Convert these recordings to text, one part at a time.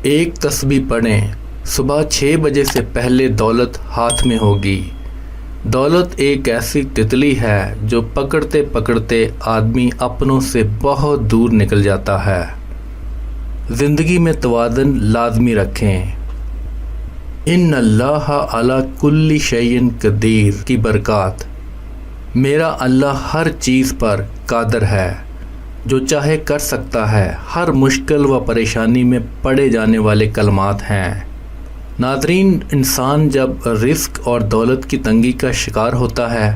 ایک تسبیح پڑھیں، صبح 6 بجے سے پہلے دولت ہاتھ میں ہوگی۔ دولت ایک ایسی تتلی ہے جو پکڑتے پکڑتے آدمی اپنوں سے بہت دور نکل جاتا ہے۔ زندگی میں توازن لازمی رکھیں۔ ان اللہ علی کل شیء قدیر کی برکات۔ میرا اللہ ہر چیز پر قادر ہے، جو چاہے کر سکتا ہے۔ ہر مشکل و پریشانی میں پڑھے جانے والے کلمات ہیں۔ ناظرین، انسان جب رزق اور دولت کی تنگی کا شکار ہوتا ہے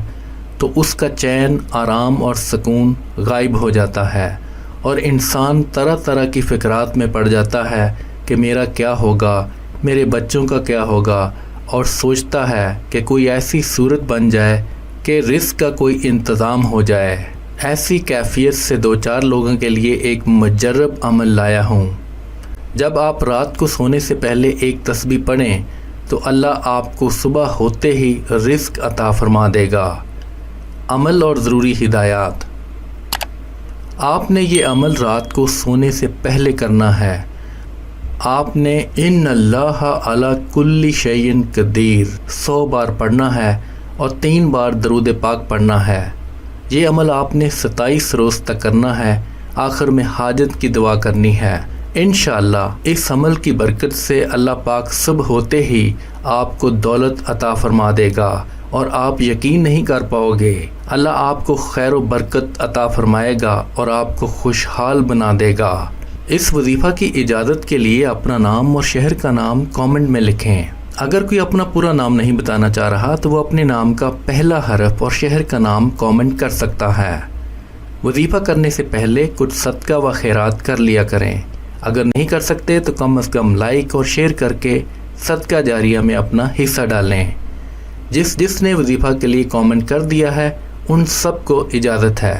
تو اس کا چین، آرام اور سکون غائب ہو جاتا ہے، اور انسان طرح طرح کی فکرات میں پڑ جاتا ہے کہ میرا کیا ہوگا، میرے بچوں کا کیا ہوگا، اور سوچتا ہے کہ کوئی ایسی صورت بن جائے کہ رزق کا کوئی انتظام ہو جائے۔ ایسی کیفیت سے 2-4 لوگوں کے لیے ایک مجرب عمل لایا ہوں۔ جب آپ رات کو سونے سے پہلے ایک تسبیح پڑھیں تو اللہ آپ کو صبح ہوتے ہی رزق عطا فرما دے گا۔ عمل اور ضروری ہدایات۔ آپ نے یہ عمل رات کو سونے سے پہلے کرنا ہے۔ آپ نے ان اللہ علی کل شیء قدیر 100 بار پڑھنا ہے اور 3 بار درود پاک پڑھنا ہے۔ یہ عمل آپ نے 27 روز تک کرنا ہے۔ آخر میں حاجت کی دعا کرنی ہے۔ انشاءاللہ اس عمل کی برکت سے اللہ پاک صبح ہوتے ہی آپ کو دولت عطا فرما دے گا، اور آپ یقین نہیں کر پاؤ گے۔ اللہ آپ کو خیر و برکت عطا فرمائے گا اور آپ کو خوشحال بنا دے گا۔ اس وظیفہ کی اجازت کے لیے اپنا نام اور شہر کا نام کامنٹ میں لکھیں۔ اگر کوئی اپنا پورا نام نہیں بتانا چاہ رہا تو وہ اپنے نام کا پہلا حرف اور شہر کا نام کامنٹ کر سکتا ہے۔ وظیفہ کرنے سے پہلے کچھ صدقہ و خیرات کر لیا کریں۔ اگر نہیں کر سکتے تو کم از کم لائک اور شیئر کر کے صدقہ جاریہ میں اپنا حصہ ڈالیں۔ جس نے وظیفہ کے لیے کامنٹ کر دیا ہے ان سب کو اجازت ہے۔